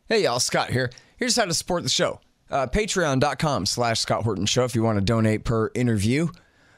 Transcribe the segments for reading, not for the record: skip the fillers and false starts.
Hey y'all, Scott here. Here's how to support the show. Patreon.com/Scott Horton Show if you want to donate per interview.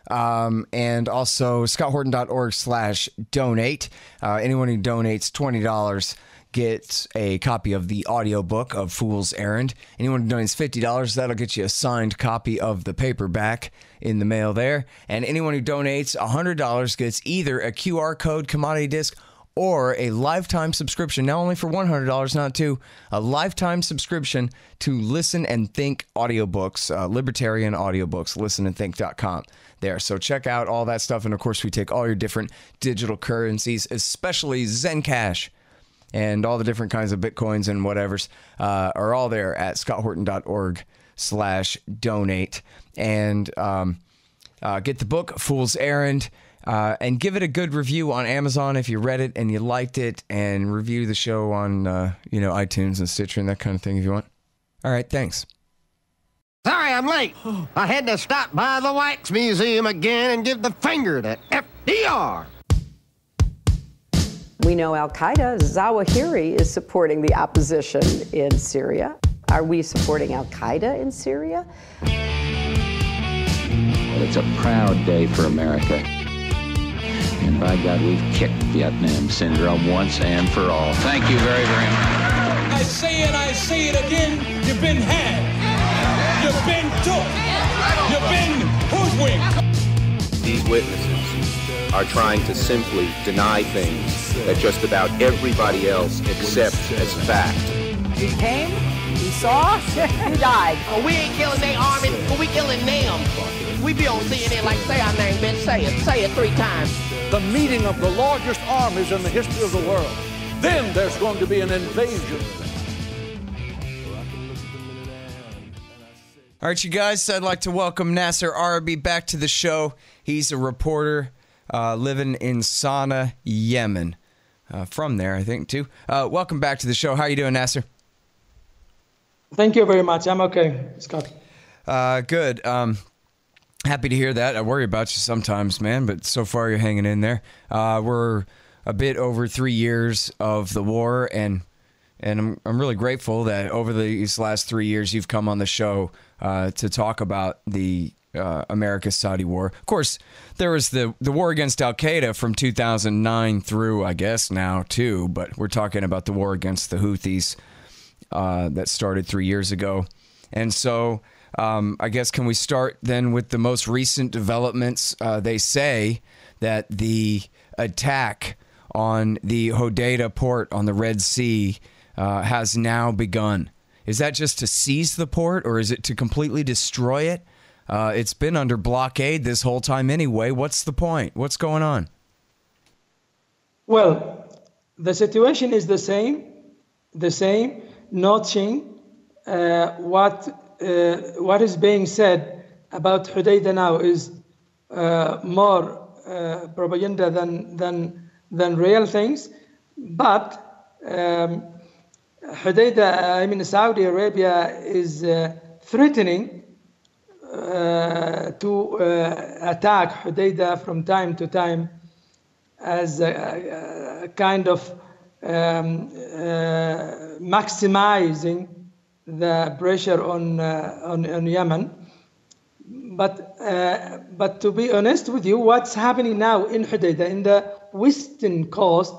And also ScottHorton.org/donate. Anyone who donates $20 gets a copy of the audiobook of Fool's Errand. Anyone who donates $50, that'll get you a signed copy of the paperback in the mail there. And anyone who donates $100 gets either a QR code commodity disc or a lifetime subscription, now only for $100, not two, a lifetime subscription to Listen and Think audiobooks, libertarian audiobooks, listenandthink.com there. So check out all that stuff. And of course, we take all your different digital currencies, especially Zencash, and all the different kinds of Bitcoins and whatevers are all there at scotthorton.org/donate. And get the book, Fool's Errand, and give it a good review on Amazon if you read it and you liked it, and review the show on iTunes and Stitcher and that kind of thing if you want. All right, thanks. Sorry I'm late. I had to stop by the Wax Museum again and give the finger to FDR. We know Al-Qaeda, Zawahiri, is supporting the opposition in Syria. Are we supporting Al-Qaeda in Syria? Well, it's a proud day for America. And by God, we've kicked Vietnam syndrome once and for all. Thank you very, very much. I say it again, you've been had. You've been took. You've been hoodwinked. These witnesses are trying to simply deny things that just about everybody else accepts as fact. He came, he saw, he died. Well, we ain't killing their army, but we killing them. We be on CNN like, say our name, bitch, say it 3 times. The meeting of the largest armies in the history of the world. Then there's going to be an invasion. All right, you guys, I'd like to welcome Nasser Arrabyee back to the show. He's a reporter living in Sana'a, Yemen. From there, I think, too. Welcome back to the show. How are you doing, Nasser? Thank you very much. I'm okay, Scott. Good. Happy to hear that. I worry about you sometimes, man, but so far you're hanging in there. We're a bit over 3 years of the war, and I'm really grateful that over these last 3 years you've come on the show to talk about the America-Saudi war. Of course, there was the war against Al-Qaeda from 2009 through, I guess, now, too, but we're talking about the war against the Houthis that started 3 years ago. And so I guess, can we start then with the most recent developments? They say that the attack on the Hodeidah port on the Red Sea has now begun. Is that just to seize the port, or is it to completely destroy it? It's been under blockade this whole time anyway. What's the point? What's going on? Well, the situation is the same, not change. What is being said about Hodeidah now is more propaganda than real things. But Hodeidah, Saudi Arabia is threatening to attack Hodeidah from time to time as a kind of maximizing the pressure on Yemen. But to be honest with you, what's happening now in Hodeidah, in the western coast,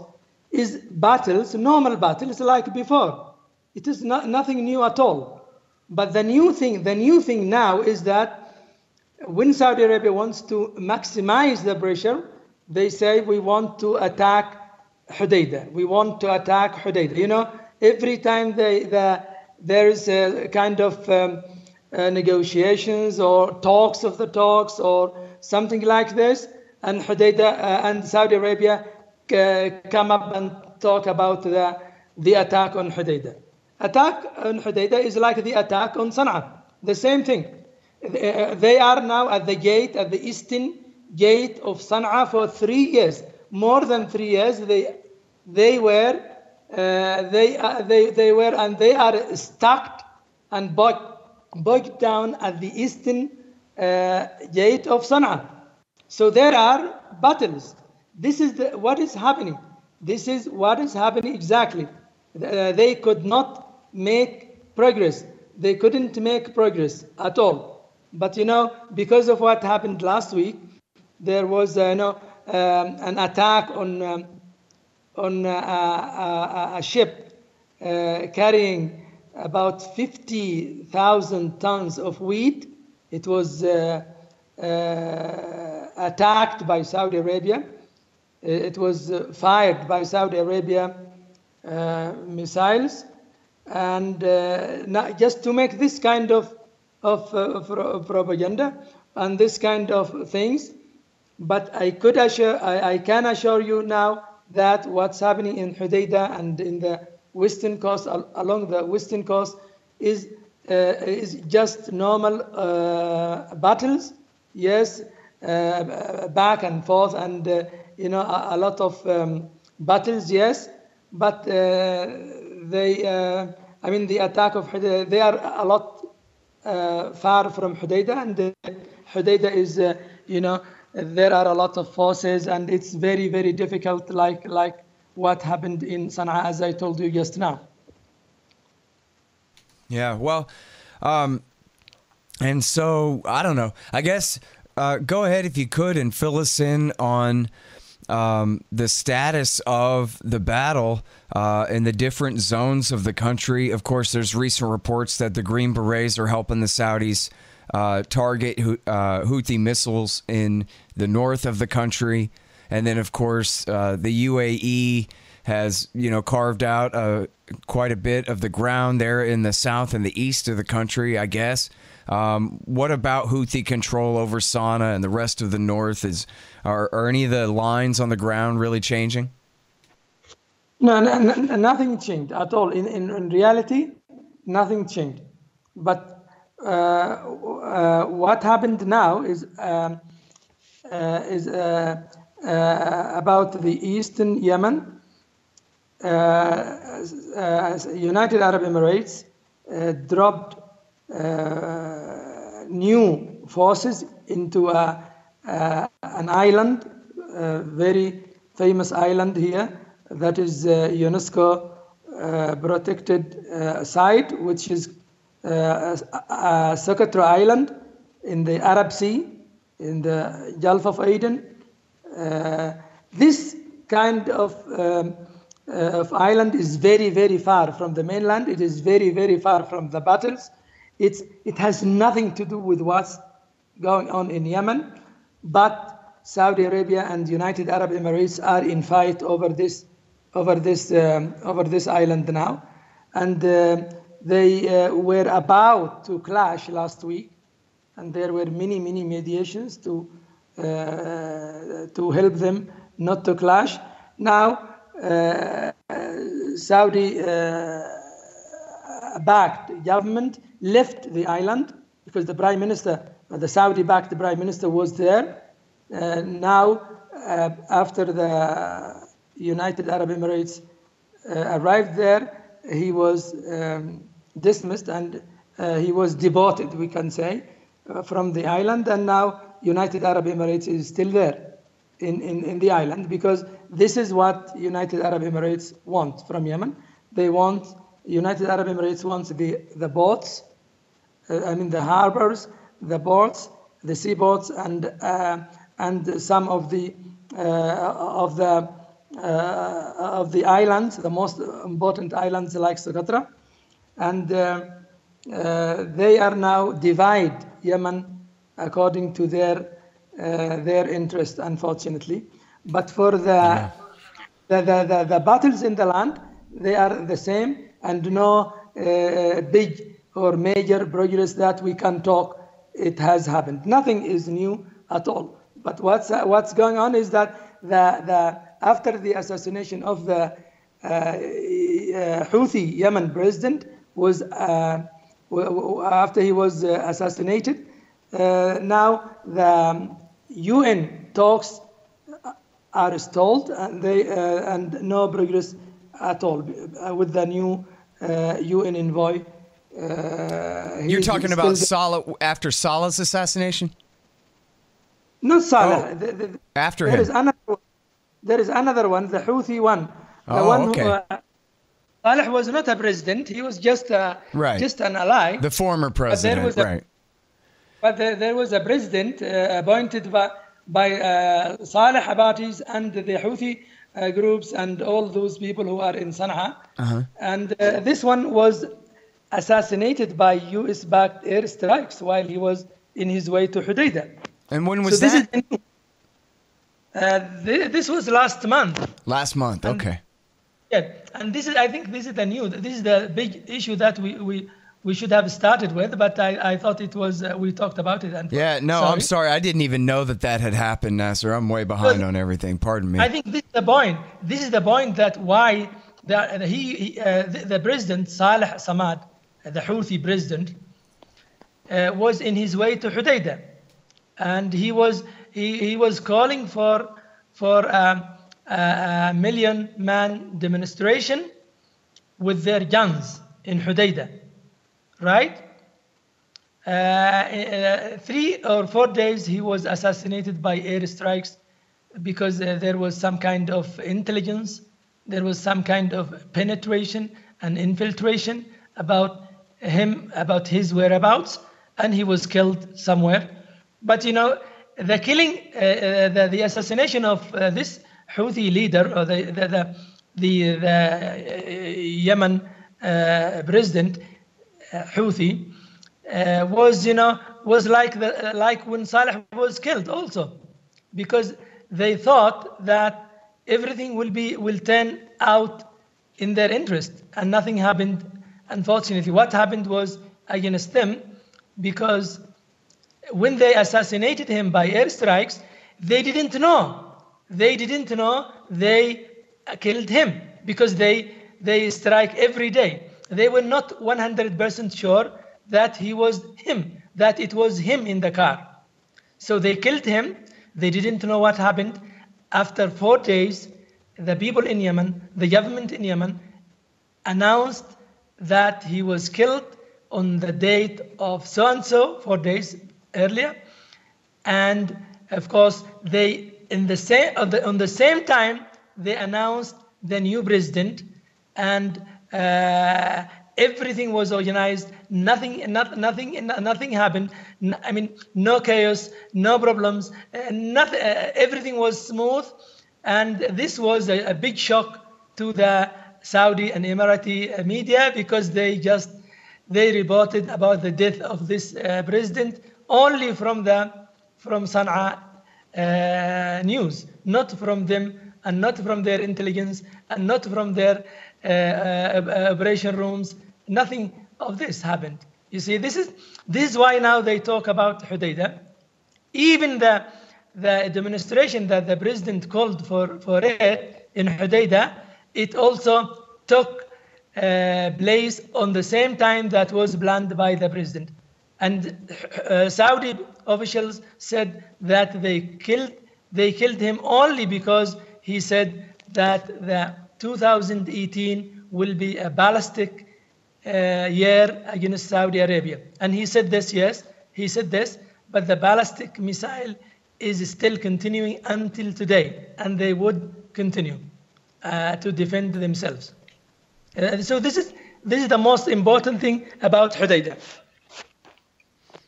is battles, normal battles like before. It is nothing new at all. But the new thing now is that when Saudi Arabia wants to maximize the pressure, they say we want to attack Hodeidah. We want to attack Hodeidah. Every time there is a kind of negotiations or talks or something like this, and Hodeidah and Saudi Arabia come up and talk about the attack on Hodeidah. Attack on Hodeidah is like the attack on Sana'a, the same thing. They are now at the eastern gate of Sana'a for 3 years, more than 3 years. They were and they are stuck and bogged down at the eastern gate of Sana'a. So there are battles. This is what is happening. This is what is happening exactly. They could not make progress. They couldn't make progress at all. But because of what happened last week, there was an attack on a ship carrying about 50,000 tons of wheat. It was attacked by Saudi Arabia. It was fired by Saudi Arabia missiles, and just to make this kind of propaganda and this kind of things. But I can assure you now that what's happening in Hodeidah and in the western coast, along the western coast, is just normal battles. Yes, back and forth, and a lot of battles. Yes, but the attack of Hodeidah, they are a lot far from Hodeidah, and Hodeidah is there are a lot of forces, and it's very, very difficult, like what happened in Sana'a, as I told you just now. Yeah, well, and so, I don't know. I guess, go ahead if you could and fill us in on the status of the battle in the different zones of the country. Of course, there's recent reports that the Green Berets are helping the Saudis target Houthi missiles in the north of the country. And then, of course, the UAE has, carved out quite a bit of the ground there in the south and the east of the country, I guess. What about Houthi control over Sana'a and the rest of the north? Are any of the lines on the ground really changing? No, nothing changed at all. In reality, nothing changed. But what happened now is about the eastern Yemen. United Arab Emirates dropped new forces into an island, very famous island here, that is UNESCO protected site, which is Socotra Island in the Arab Sea, in the Gulf of Aden. This kind of island is very, very far from the mainland. It is very, very far from the battles. It has nothing to do with what's going on in Yemen, but Saudi Arabia and United Arab Emirates are in fight over this island now, and they were about to clash last week, and there were many mediations to help them not to clash. Now, Saudi-backed government left the island because the Prime Minister, the Saudi-backed Prime Minister, was there. Now, after the United Arab Emirates arrived there, he was dismissed and he was deported, we can say, from the island. And now United Arab Emirates is still there in the island, because this is what United Arab Emirates want from Yemen. United Arab Emirates wants the boats, the harbors, the ports, the seaports, and some of the islands, the most important islands like Socotra, and they are now divide Yemen according to their interest, unfortunately. But for the battles in the land, they are the same, and no big or major progress that we can talk it has happened. Nothing is new at all. But what's going on is that after the assassination of the Houthi Yemen president after he was assassinated, now the UN talks are stalled, and no progress at all with the new UN envoy. You're talking about Saleh after Saleh's assassination? Not Saleh. After him. There is another one, the Houthi one. The one who Saleh was not a president. He was just an ally. The former president, right. But there was a president appointed by Saleh Arrabyee and the Houthi groups and all those people who are in Sana'a. And this one was assassinated by U.S.-backed airstrikes while he was in his way to Hodeidah. And when was that? This was last month. Last month, okay. Yeah, and I think this is the new. This is the big issue that we should have started with, but I thought it was we talked about it. And I'm sorry, I didn't even know that had happened, Nasser. I'm way behind on everything. Pardon me. I think this is the point. This is the point that why the president Saleh Samad, the Houthi president, was in his way to Hodeidah, and he was calling for a million-man demonstration with their guns in Hodeidah, right? 3 or 4 days he was assassinated by airstrikes because there was some kind of intelligence, there was some kind of penetration and infiltration about him, about his whereabouts, and he was killed somewhere. But the killing, the assassination of this Houthi leader, or the Yemen president Houthi, was like when Saleh was killed also, because they thought that everything will turn out in their interest, and nothing happened. Unfortunately, what happened was against them, because when they assassinated him by airstrikes, they didn't know they killed him, because they strike every day. They were not 100% sure that it was him in the car. So they killed him. They didn't know what happened. After 4 days, the people in Yemen, the government in Yemen, announced that he was killed on the date of so-and-so, 4 days earlier. And of course, on the same time, they announced the new president, and everything was organized. Nothing happened. I mean, no chaos, no problems. Nothing. Everything was smooth, and this was a big shock to the Saudi and Emirati media, because they reported about the death of this president only from Sana'a news, not from them, and not from their intelligence, and not from their operation rooms. Nothing of this happened. You see, this is why now they talk about Hodeidah. Even the demonstration that the president called for it in Hodeidah, it also took place on the same time that was planned by the president. And Saudi officials said that they killed him only because he said that the 2018 will be a ballistic year against Saudi Arabia. And he said this, yes, he said this, but the ballistic missile is still continuing until today, and they would continue to defend themselves. So this is the most important thing about Hodeidah.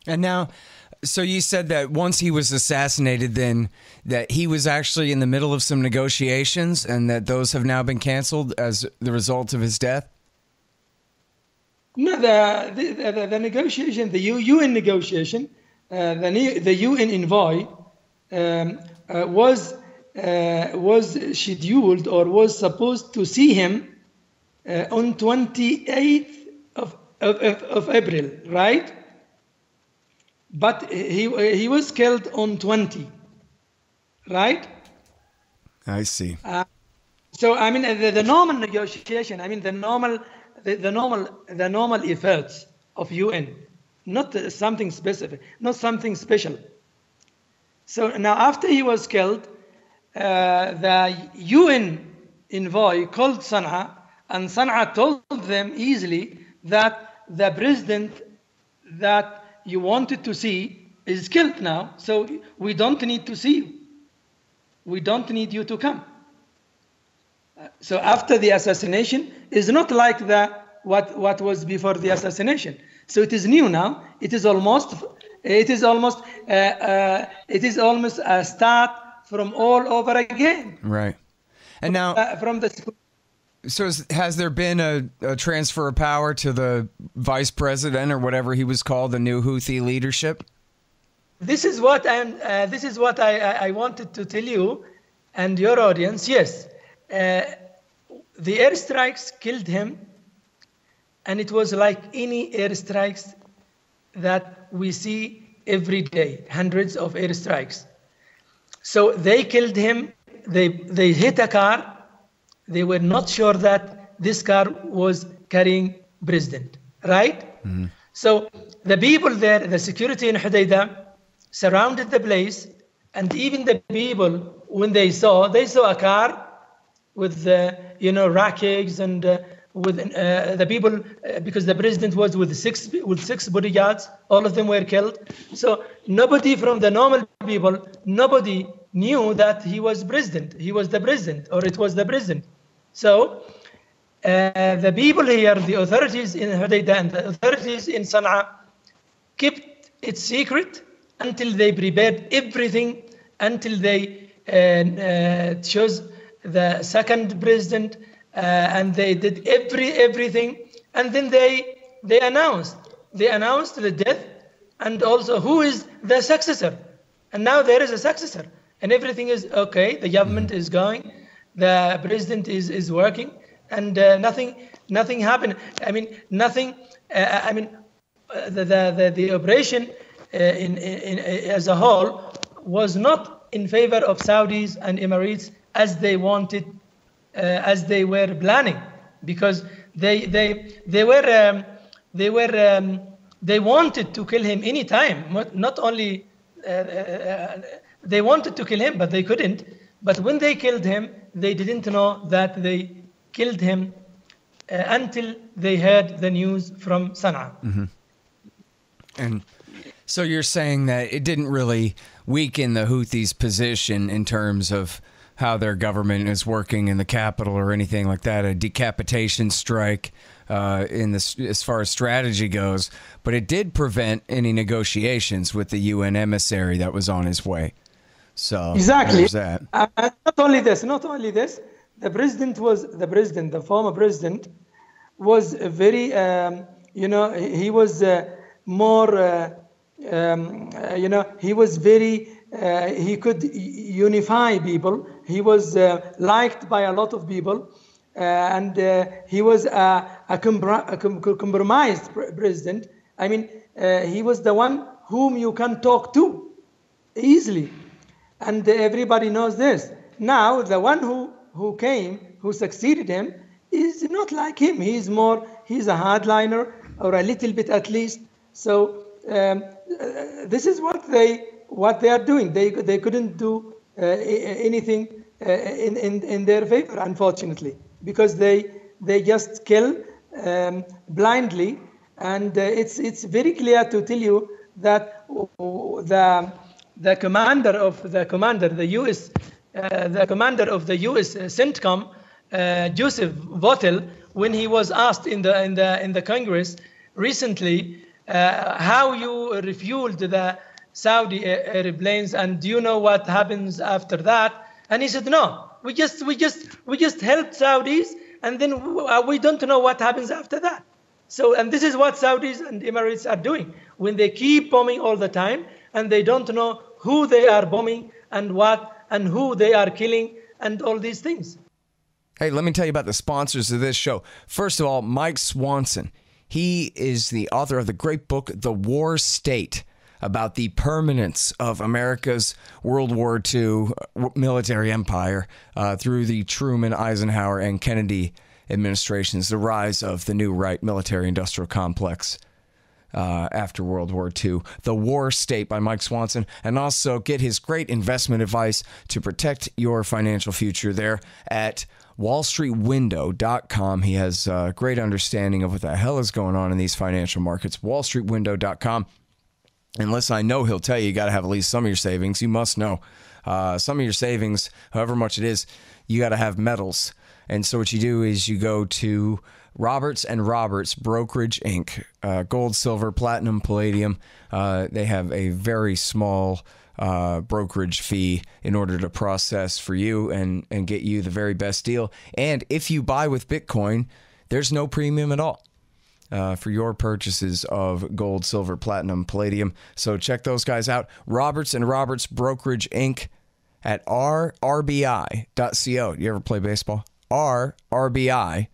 And now, so you said that once he was assassinated, then that he was actually in the middle of some negotiations, and that those have now been canceled as the result of his death? No, the negotiation, the UN negotiation, the UN envoy was scheduled, or was supposed to see him on 28th of April, right? But he was killed on 20, right? I see. So I mean, the normal negotiation. I mean, the normal efforts of UN, not something specific, not something special. So now, after he was killed, the UN envoy called Sana'a, and Sana'a told them easily that the president that you wanted to see is killed now, so we don't need to see you. We don't need you to come. So after the assassination is not like what was before the assassination. So it is new now. It is almost a start from all over again. Right. And now has there been a transfer of power to the vice president or whatever he was called, the new Houthi leadership? This is what I wanted to tell you and your audience. Yes, the airstrikes killed him, and it was like any airstrikes that we see every day, hundreds of airstrikes. So they killed him. They hit a car. They were not sure that this car was carrying president, right? Mm-hmm. So the people there, the security in Hodeidah, surrounded the place, and even the people, when they saw a car with rackets and with the people, because the president was with six bodyguards, all of them were killed. So nobody from the normal people, nobody knew that he was president. He was the president, or it was the president. So the people here, the authorities in Hodeidah and the authorities in Sana'a, kept it secret until they prepared everything, until they chose the second president, and they did everything, and then they announced the death, and also who is the successor. And now there is a successor, and everything is okay. The government is going, the president is working, and nothing happened. I mean, nothing. The operation as a whole was not in favor of Saudis and Emirates as they wanted, as they were planning, because they wanted to kill him anytime. Not only they wanted to kill him, but they couldn't. But when they killed him, they didn't know that they killed him until they heard the news from Sana'a. Mm-hmm. And so you're saying that it didn't really weaken the Houthis' position in terms of how their government is working in the capital or anything like that, a decapitation strike as far as strategy goes, but it did prevent any negotiations with the UN emissary that was on his way. So exactly. There's that. Not only this, the former president was very, he was more, he was very, he could unify people. He was liked by a lot of people, and he was a compromised president. I mean, he was the one whom you can talk to easily. And everybody knows this. Now, the one who succeeded him, is not like him. He's a hardliner, or a little bit at least. So this is what they are doing. They couldn't do anything in their favor, unfortunately, because they just kill blindly. And it's very clear to tell you that the commander of the U.S. CENTCOM, Joseph Votel, when he was asked in the Congress recently, how you refueled the Saudi airplanes, and do you know what happens after that? And he said, no, we just helped Saudis, and then we don't know what happens after that. So, and this is what Saudis and Emirates are doing when they keep bombing all the time, and they don't know who they are bombing and what and who they are killing and all these things. Hey, let me tell you about the sponsors of this show. First of all, Mike Swanson. He is the author of the great book, The War State, about the permanence of America's World War II military empire through the Truman, Eisenhower, and Kennedy administrations, the rise of the new right military-industrial complex after World War II. The War State by Mike Swanson. And also get his great investment advice to protect your financial future there at wallstreetwindow.com. He has a great understanding of what the hell is going on in these financial markets. wallstreetwindow.com. And listen, I know he'll tell you got to have at least some of your savings. You must know some of your savings, however much it is, you got to have metals. And so what you do is you go to Roberts and Roberts Brokerage Inc. Gold, silver, platinum, palladium. They have a very small brokerage fee in order to process for you and get you the very best deal. And if you buy with Bitcoin, there's no premium at all for your purchases of gold, silver, platinum, palladium. So check those guys out. Roberts and Roberts Brokerage Inc. at rrbi.co. You ever play baseball? rrbi.co.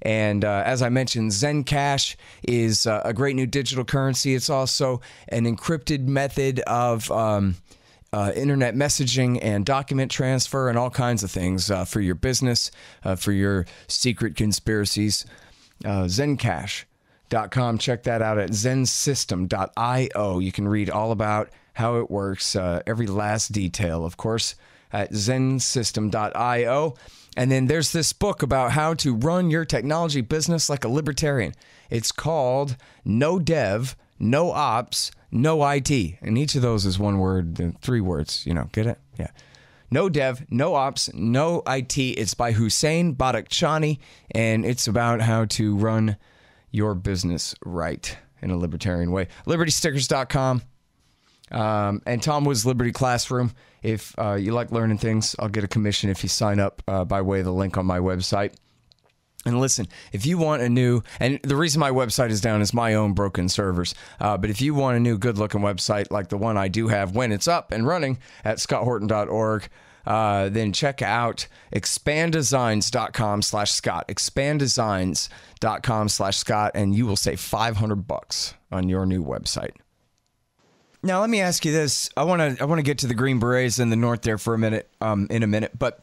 And as I mentioned, Zencash is a great new digital currency. It's also an encrypted method of internet messaging and document transfer and all kinds of things for your business, for your secret conspiracies. Zencash.com. Check that out at zensystem.io. You can read all about how it works, every last detail, of course, at zensystem.io. And then there's this book about how to run your technology business like a libertarian. It's called No Dev, No Ops, No IT. And each of those is one word, 3 words. You know, get it? Yeah. No Dev, No Ops, No IT. It's by Hussein Badakhshani, and it's about how to run your business right in a libertarian way. LibertyStickers.com. And Tom Wood's Liberty Classroom. If you like learning things, I'll get a commission if you sign up by way of the link on my website. And listen, if you want a new, and the reason my website is down is my own broken servers. But if you want a new good-looking website like the one I do have when it's up and running at scotthorton.org, then check out expanddesigns.com/Scott. Expanddesigns.com/Scott, and you will save $500 on your new website. Now, let me ask you this. I want to get to the Green Berets in the north there for a minute, in a minute. But,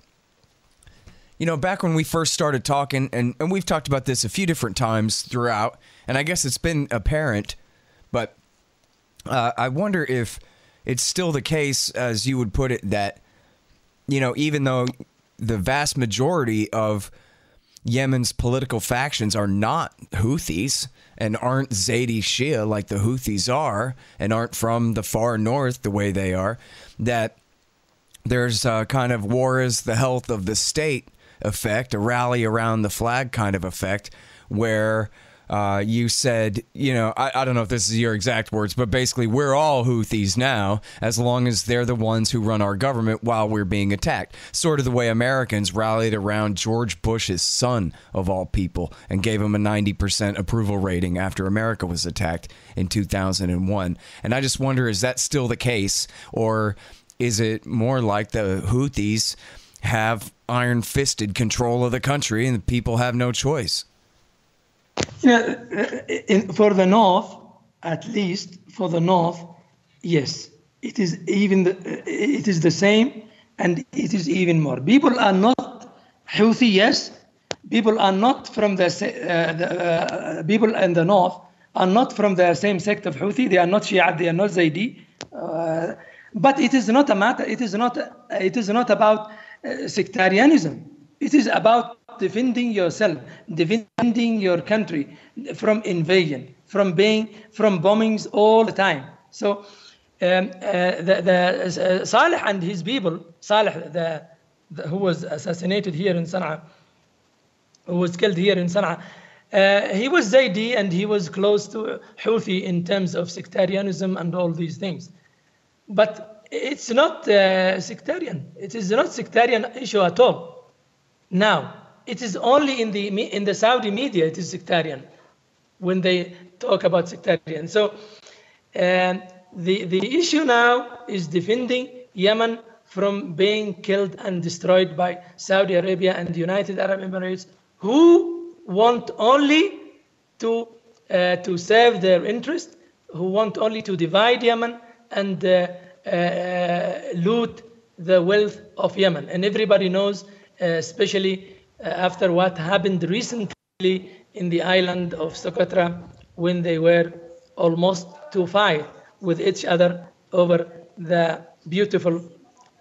you know, back when we first started talking, and we've talked about this a few different times throughout, and I guess it's been apparent, but I wonder if it's still the case, as you would put it, that, you know, even though the vast majority of Yemen's political factions are not Houthis and aren't Zaidi Shia like the Houthis are and aren't from the far north the way they are, that there's a kind of war is the health of the state effect, a rally around the flag kind of effect, where you said, you know, I don't know if this is your exact words, but basically we're all Houthis now as long as they're the ones who run our government while we're being attacked. Sort of the way Americans rallied around George Bush's son, of all people, and gave him a 90% approval rating after America was attacked in 2001. And I just wonder, is that still the case, or is it more like the Houthis have iron-fisted control of the country and the people have no choice? Yeah, for the north, at least for the north, yes, it is it is the same, and it is even more. People are not Houthi, yes. People are not from the people in the north are not from the same sect of Houthi. They are not Shia. They are not Zaidi. But it is not a matter. It is not about sectarianism. It is about defending yourself, defending your country from invasion, from bombings all the time. So Saleh and his people, Saleh, who was assassinated here in Sana'a, who was killed here in Sana'a, he was Zaidi and he was close to Houthi in terms of sectarianism and all these things. But it's not sectarian. It is not sectarian issue at all. Now, it is only in the Saudi media it is sectarian when they talk about sectarian. So the issue now is defending Yemen from being killed and destroyed by Saudi Arabia and the United Arab Emirates, who want only to serve their interest, who want only to divide Yemen and loot the wealth of Yemen. And everybody knows, especially after what happened recently in the island of Socotra, when they were almost to fight with each other over the beautiful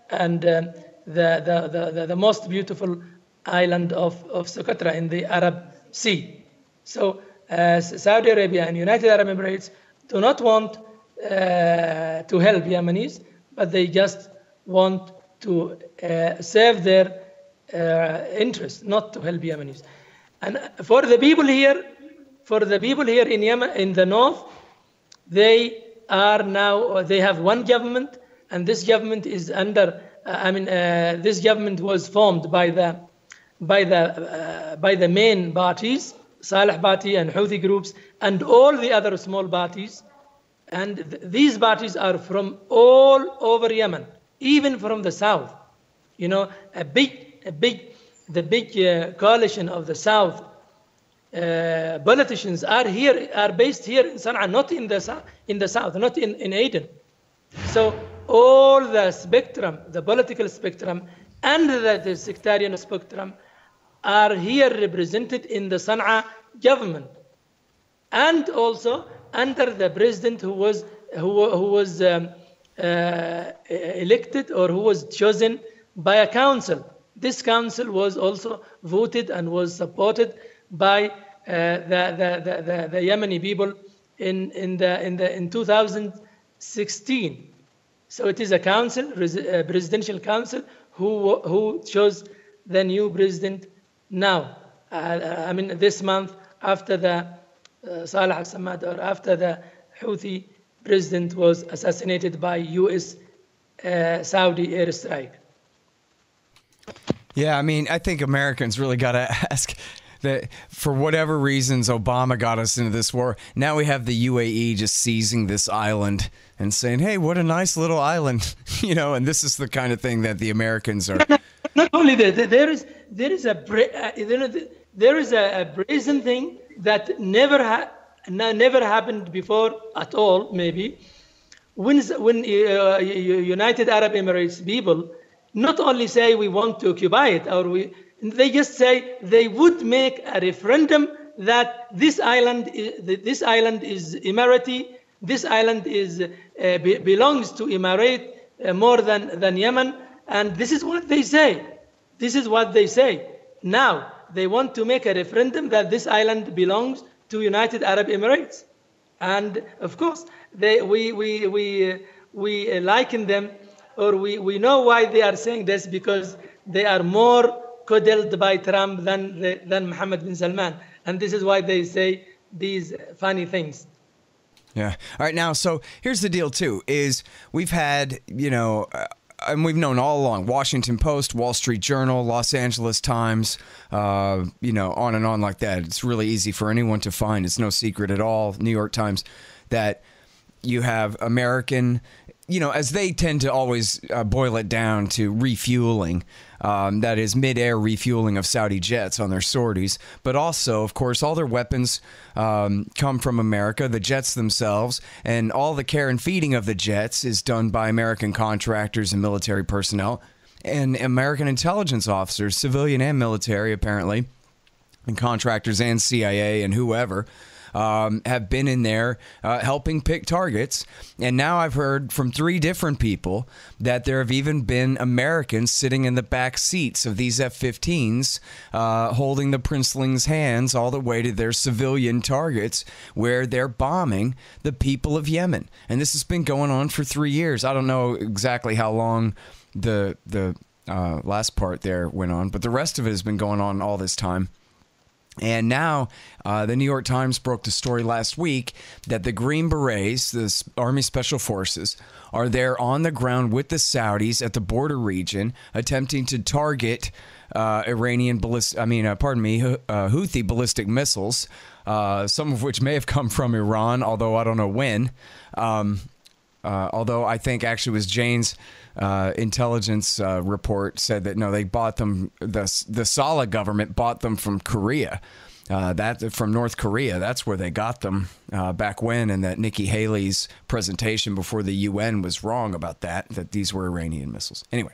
and the most beautiful island of Socotra in the Arab Sea. So Saudi Arabia and United Arab Emirates do not want to help Yemenis, but they just want to serve their interest, not to help Yemenis. And for the people here in Yemen, in the north, they have one government, and this government is under. This government was formed by the main parties, Saleh party and Houthi groups, and all the other small parties. And these parties are from all over Yemen, even from the south. You know, the big coalition of the south politicians are based here in Sana'a, not in the south, not in Aden. So all the spectrum, the political spectrum and the sectarian spectrum are here represented in the Sana'a government, and also under the president who was elected, or who was chosen by a council. This council was also voted and was supported by the Yemeni people in 2016. So it is a council, a presidential council, who chose the new president now. This month, after the Saleh al-Samad, or after the Houthi president was assassinated by U.S. Saudi airstrike. Yeah, I think Americans really got to ask that for whatever reasons Obama got us into this war. Now we have the UAE just seizing this island and saying, "Hey, what a nice little island," And this is the kind of thing that the Americans are. Not only that, there is a brazen thing that never happened before at all. Maybe when United Arab Emirates people not only say we want to occupy it, they just say they would make a referendum that this island is Emirati, this island belongs to Emirate more than Yemen, and this is what they say. This is what they say. Now they want to make a referendum that this island belongs to United Arab Emirates, and of course we liken them, or we know why they are saying this, because they are more coddled by Trump than Mohammed bin Salman. And this is why they say these funny things. Yeah. All right. Now, so here's the deal, too, is we've had, and we've known all along, Washington Post, Wall Street Journal, Los Angeles Times, on and on like that. It's really easy for anyone to find. It's no secret at all, New York Times, that you have American, as they tend to always boil it down to refueling, that is mid-air refueling of Saudi jets on their sorties. But also, of course, all their weapons come from America, the jets themselves, and all the care and feeding of the jets is done by American contractors and military personnel and American intelligence officers, civilian and military, apparently, and contractors and CIA and whoever. Have been in there helping pick targets. And now I've heard from 3 different people that there have even been Americans sitting in the back seats of these F-15s holding the princelings' hands all the way to their civilian targets where they're bombing the people of Yemen. And this has been going on for 3 years. I don't know exactly how long the last part there went on, but the rest of it has been going on all this time. And now the New York Times broke the story last week that the Green Berets, the Army Special Forces, are there on the ground with the Saudis at the border region, attempting to target Houthi ballistic missiles, some of which may have come from Iran, although I don't know when. Although I think actually it was Jane's intelligence report said that no, they bought them. The Saleh government bought them from Korea, from North Korea. That's where they got them back when, and that Nikki Haley's presentation before the UN was wrong about that these were Iranian missiles. Anyway,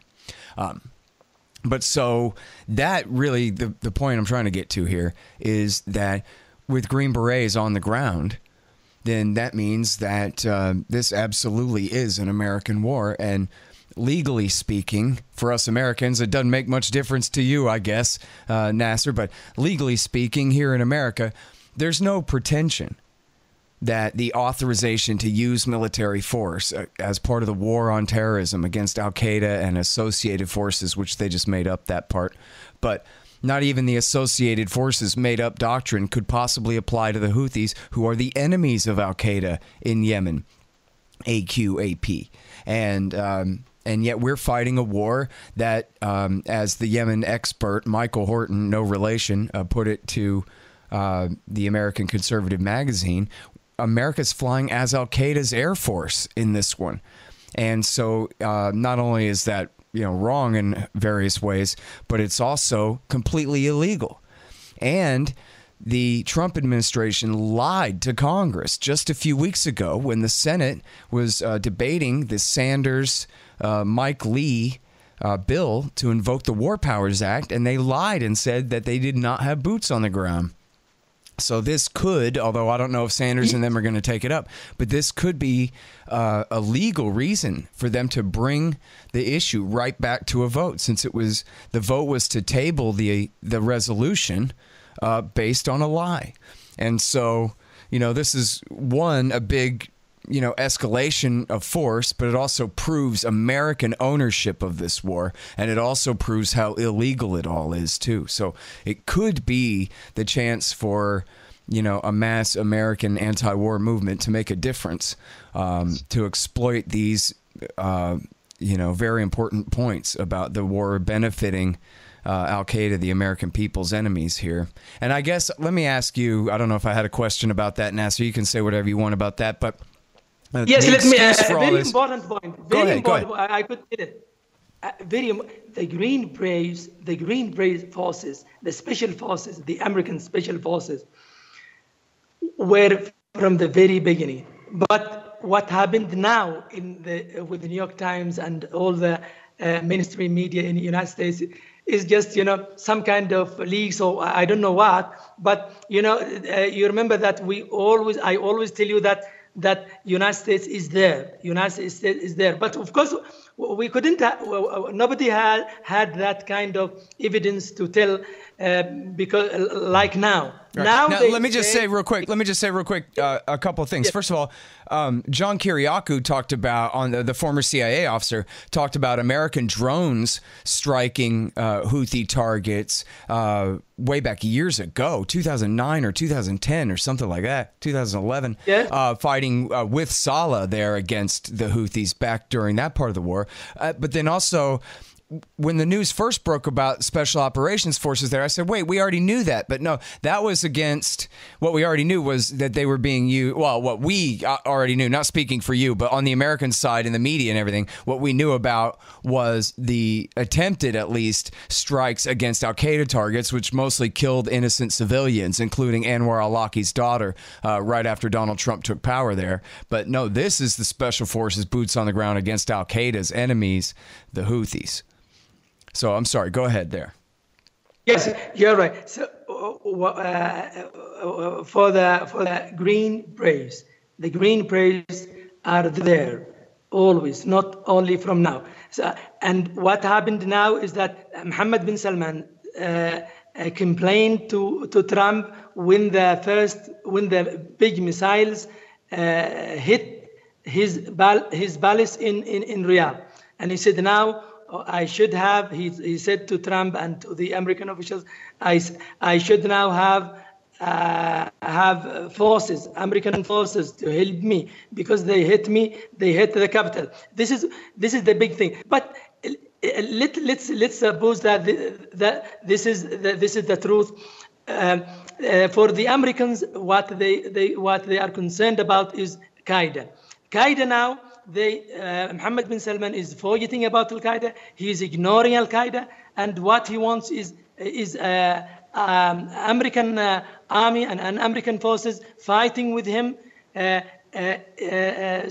but so that really the point I'm trying to get to here is that with Green Berets on the ground, then that means that this absolutely is an American war. And legally speaking, for us Americans, it doesn't make much difference to you, I guess, Nasser, but legally speaking, here in America, there's no pretension that the authorization to use military force as part of the war on terrorism against Al-Qaeda and associated forces, which they just made up that part, but not even the associated forces made up doctrine could possibly apply to the Houthis, who are the enemies of Al-Qaeda in Yemen, AQAP. And yet we're fighting a war that, as the Yemen expert Michael Horton, no relation, put it to the American Conservative magazine, America's flying as Al-Qaeda's Air Force in this one. And so not only is that wrong in various ways, but it's also completely illegal. And the Trump administration lied to Congress just a few weeks ago when the Senate was debating the Sanders Mike Lee bill to invoke the War Powers Act, and they lied and said that they did not have boots on the ground. So this could, although I don't know if Sanders and them are going to take it up, but this could be a legal reason for them to bring the issue right back to a vote, since the vote was to table the resolution based on a lie. And so, this is a big escalation of force, but it also proves American ownership of this war, and it also proves how illegal it all is too. So it could be the chance for a mass American anti-war movement to make a difference, to exploit these very important points about the war benefiting Al-Qaeda, the American people's enemies here. And I guess, let me ask you, I don't know if I had a question about that, Nasser, you can say whatever you want about that, but yes, let me. Very important point. Very important. Go ahead. I could get it. The Green Berets forces, the special forces, the American special forces, were from the very beginning. But what happened now with the New York Times and all the mainstream media in the United States is just some kind of leaks or I don't know what. But you remember that I always tell you that United States is there. United States is there. But of course, we couldn't. Nobody had that kind of evidence to tell because like now. Right. Now let me just say real quick. A couple of things. Yes. First of all, John Kiriakou talked about, the former CIA officer, talked about American drones striking Houthi targets way back years ago, 2009 or 2010 or something like that, 2011, fighting with Saleh there against the Houthis back during that part of the war. But then also, when the news first broke about special operations forces there, I said, wait, we already knew that. But no, that was against what we already knew was that they were being used. Well, what we already knew, not speaking for you, but on the American side in the media and everything, what we knew about was the attempted, at least, strikes against Al-Qaeda targets, which mostly killed innocent civilians, including Anwar al-Awlaki's daughter, right after Donald Trump took power there. But no, this is the special forces boots on the ground against Al-Qaeda's enemies, the Houthis. So I'm sorry, go ahead there. Yes, you're right. So for the Green Berets, the Green Berets are there always, not only from now. So, and what happened now is that Mohammed bin Salman complained to Trump when the big missiles hit his palace in Riyadh, and he said now, I should have, he said to Trump and to the American officials, I should now have forces, American forces, to help me because they hit the capital. This is the big thing. But let's suppose that this is the truth. For the Americans, what they are concerned about is Qaeda. Qaeda now. Mohammed bin Salman is forgetting about Al-Qaeda. He is ignoring Al-Qaeda, and what he wants is American army and American forces fighting with him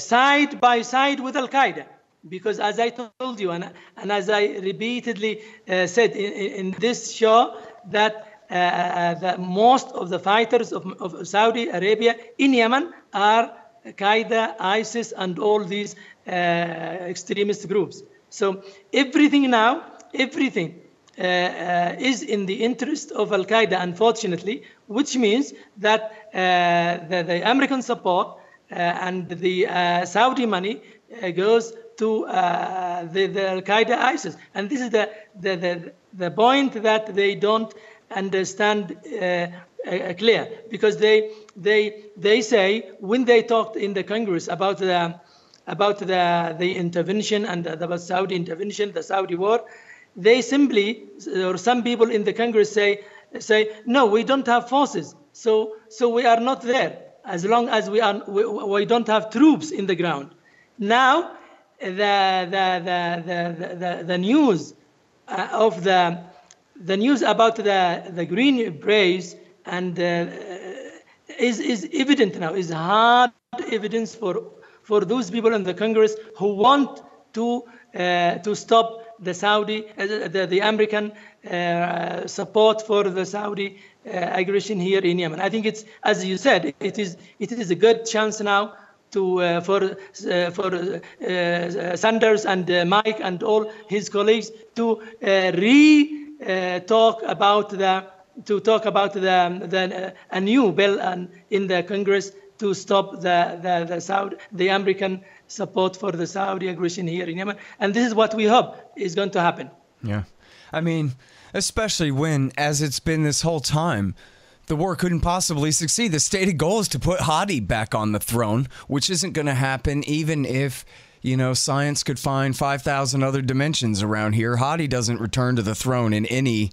side by side with Al-Qaeda. Because as I told you, and as I repeatedly said in this show, that most of the fighters of Saudi Arabia in Yemen are Qaeda, ISIS, and all these extremist groups. So everything is in the interest of Al-Qaeda, unfortunately, which means that the American support and the Saudi money goes to the Al-Qaeda ISIS. And this is the point that they don't understand clear, because they say, when they talked in the Congress about the intervention and about Saudi intervention, the Saudi war, they simply, or some people in the Congress say, no, we don't have forces, so we are not there as long as we don't have troops in the ground. Now, the news of the news about the green berets and is evident now, is hard evidence for those people in the Congress who want to stop the Saudi, the American support for the Saudi aggression here in Yemen. I think it's, as you said, it is a good chance now for Sanders and Mike and all his colleagues to talk about a new bill in the Congress to stop the American support for the Saudi aggression here in Yemen. And this is what we hope is going to happen. Yeah. I mean, especially when, as it's been this whole time, the war couldn't possibly succeed. The stated goal is to put Hodeidah back on the throne, which isn't going to happen even if, you know, science could find 5,000 other dimensions around here. Hodeidah doesn't return to the throne in any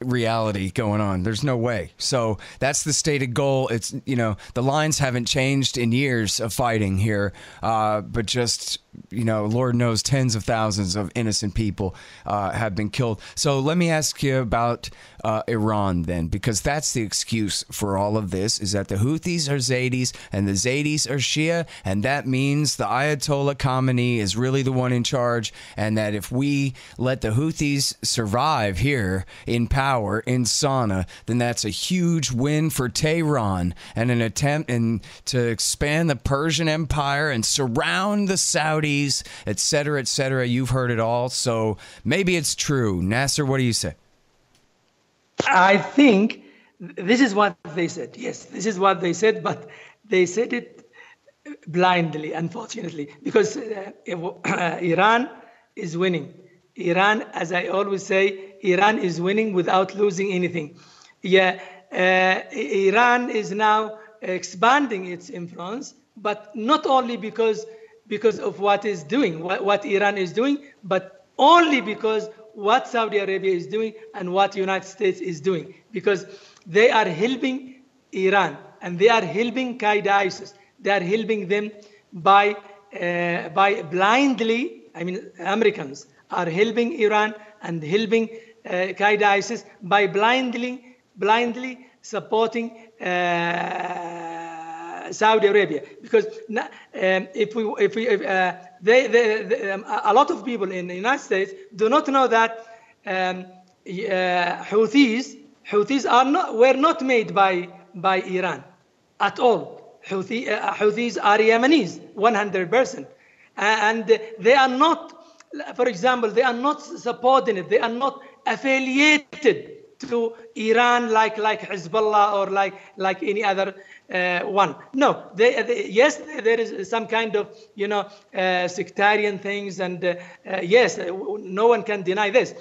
reality going on. There's no way. So that's the stated goal. It's, you know, the lines haven't changed in years of fighting here, but just, you know, Lord knows tens of thousands of innocent people have been killed. So let me ask you about Iran then, because that's the excuse for all of this, is that the Houthis are Zaydis and the Zaydis are Shia, and that means the Ayatollah Khamenei is really the one in charge, and that if we let the Houthis survive here in power in Sana'a, then that's a huge win for Tehran and an attempt to expand the Persian Empire and surround the Saudis, etc., etc. You've heard it all, so maybe it's true. Nasser, what do you say? I think this is what they said. Yes, this is what they said, but they said it blindly, unfortunately, because Iran is winning. Iran, as I always say, Iran is winning without losing anything. Yeah, Iran is now expanding its influence, but not only because of what is doing, what Iran is doing, but only because what Saudi Arabia is doing and what the United States is doing, because they are helping Iran and they are helping Qaeda ISIS. They are helping them by blindly, I mean, Americans are helping Iran and helping Qaeda ISIS by blindly supporting Saudi Arabia, because a lot of people in the United States do not know that Houthis were not made by Iran at all. Houthis are Yemenis, 100%, and they are not. For example, they are not subordinate. They are not affiliated to Iran like Hezbollah or like any other one. No, yes, there is some kind of, you know, sectarian things, and yes, no one can deny this.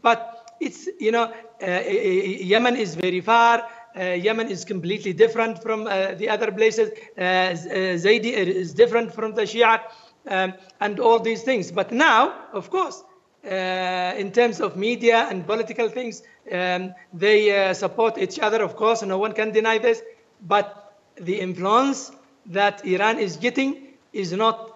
But it's, you know, Yemen is very far. Yemen is completely different from the other places. Zaydi is different from the Shia. And all these things. But now, of course, in terms of media and political things, they support each other, of course, no one can deny this. But the influence that Iran is getting is not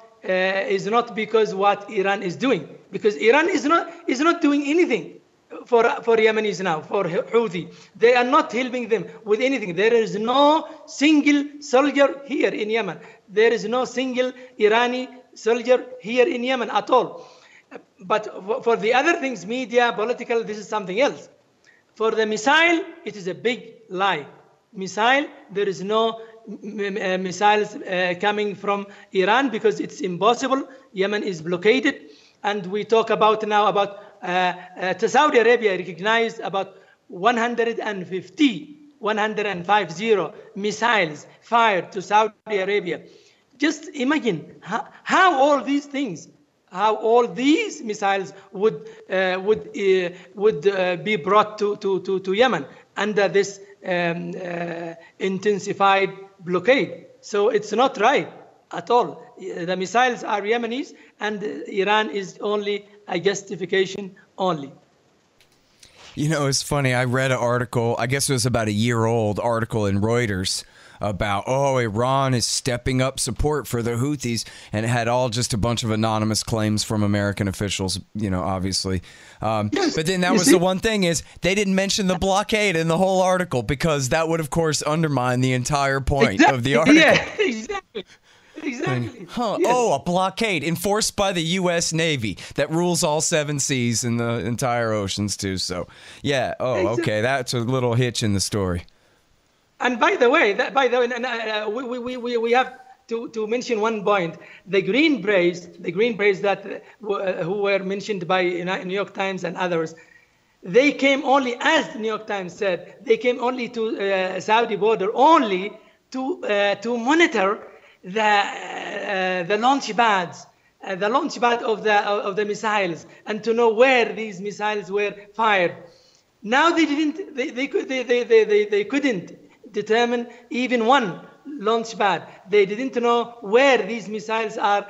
because what Iran is doing, because Iran is not doing anything for Yemenis now, for Houthi. They are not helping them with anything. There is no single soldier here in Yemen. There is no single Irani soldier here in Yemen at all. But for the other things, media, political, this is something else. For the missile, it is a big lie. Missile, there is no missiles coming from Iran because it's impossible. Yemen is blockaded. And we talk about now about Saudi Arabia recognized about 150 missiles fired to Saudi Arabia. Just imagine how all these things, how all these missiles would be brought to Yemen under this intensified blockade. So it's not right at all. The missiles are Yemenis, and Iran is only a justification only. You know, it's funny. I read an article, I guess it was about a year-old article in Reuters about, Iran is stepping up support for the Houthis, and it had all just a bunch of anonymous claims from American officials, obviously. But then that was the one thing is they didn't mention the blockade in the whole article because that would, of course, undermine the entire point of the article. Yeah, exactly. Exactly. Yes. Oh, a blockade enforced by the U.S. Navy that rules all 7 seas and the entire oceans too. So, yeah. Oh, exactly. Okay. That's a little hitch in the story. And by the way, we have to mention one point. The Green Berets that who were mentioned by New York Times and others, they came only, as the New York Times said, they came only to Saudi border only to monitor the launch pads, of the missiles, and to know where these missiles were fired. Now they couldn't determine even one launch pad. They didn't know where these missiles are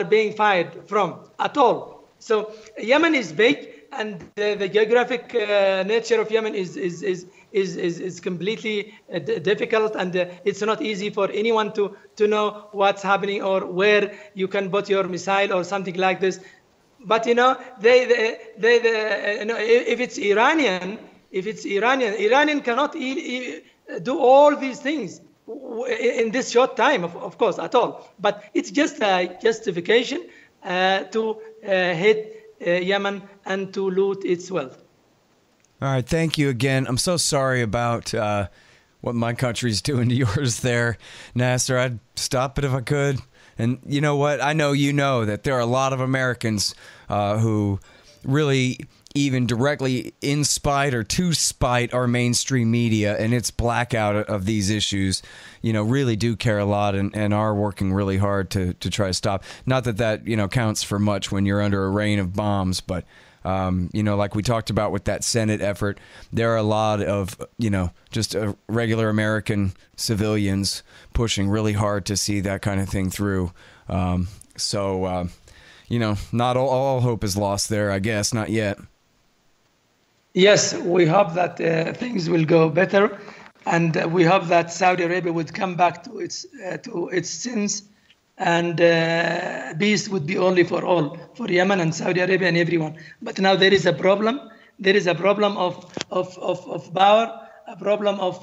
being fired from at all. So Yemen is big, and the geographic nature of Yemen is completely difficult, and it's not easy for anyone to know what's happening or where you can put your missile or something like this. But if it's Iranian, Iranian cannot do all these things in this short time, of course, at all. But it's just a justification to hit Yemen and to loot its wealth. All right, thank you again. I'm so sorry about what my country's doing to yours there, Nasser. I'd stop it if I could. And you know what? I know you know that there are a lot of Americans who really even directly in spite or to spite our mainstream media and its blackout of these issues, really do care a lot and are working really hard to try to stop. Not that counts for much when you're under a rain of bombs, but like we talked about with that Senate effort, there are a lot of, just regular American civilians pushing really hard to see that kind of thing through. Not all hope is lost there, I guess, not yet. Yes, we hope that things will go better, and we hope that Saudi Arabia would come back to its sins, and peace would be only for all, for Yemen and Saudi Arabia and everyone. But now there is a problem. There is a problem of power, a problem of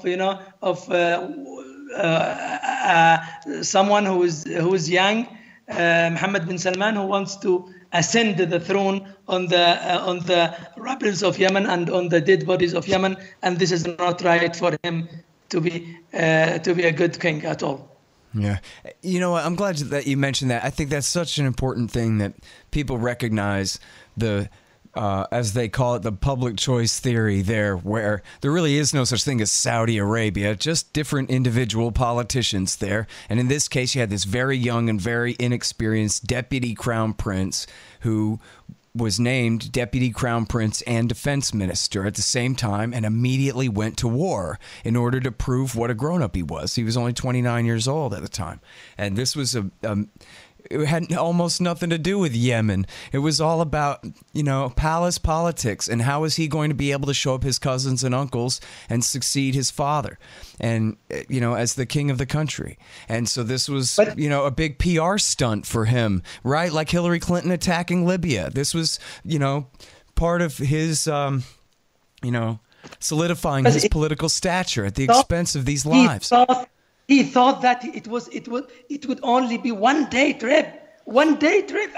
someone who is young, Mohammed bin Salman, who wants to ascend the throne on the rebels of Yemen and on the dead bodies of Yemen, and this is not right for him to be a good king at all. Yeah. You know what? I'm glad that you mentioned that. I think that's such an important thing that people recognize the, as they call it, the public choice theory there, where there really is no such thing as Saudi Arabia, just different individual politicians there. And in this case, you had this very young and very inexperienced deputy crown prince who was named Deputy Crown Prince and Defense Minister at the same time and immediately went to war in order to prove what a grown-up he was. He was only 29 years old at the time. And this was it had almost nothing to do with Yemen. It was all about, palace politics and how is he going to be able to show up his cousins and uncles and succeed his father and, as the king of the country. And so this was, a big PR stunt for him, right? Like Hillary Clinton attacking Libya. This was, part of his, solidifying his political stature at the expense of these lives. He thought that it would only be one day trip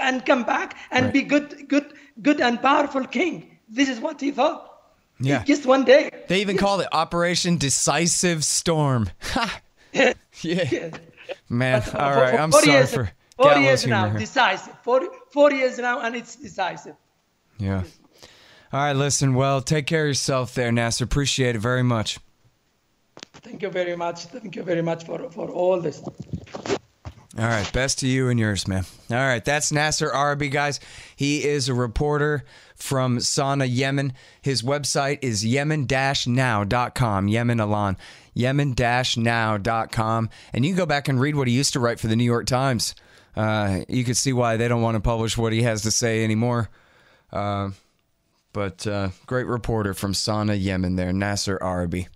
and come back and be good and powerful king. This is what he thought. Yeah. Just one day. They even called it Operation Decisive Storm. Yeah. Man, all right. I'm sorry for 4 gallows years humor now, here. decisive. 4 years now, and it's decisive. Yeah. All right, listen, well, take care of yourself there, Nasser. Appreciate it very much. Thank you very much. Thank you very much for all this. All right, best to you and yours, man. All right, that's Nasser Arrabyee, guys. He is a reporter from Sana'a, Yemen. His website is yemen-now.com, Yemen Alan, yemen-now.com. And you can go back and read what he used to write for the New York Times. You can see why they don't want to publish what he has to say anymore. But great reporter from Sana'a, Yemen there, Nasser Arrabyee.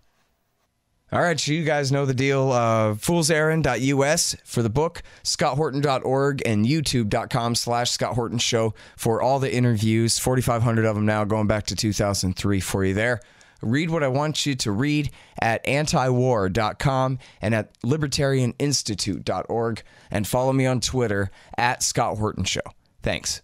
All right, so you guys know the deal. Foolserrand.us for the book, scotthorton.org, and youtube.com/Scott Horton Show for all the interviews, 4,500 of them now, going back to 2003 for you there. Read what I want you to read at antiwar.com and at libertarianinstitute.org, and follow me on Twitter at Scott Horton Show. Thanks.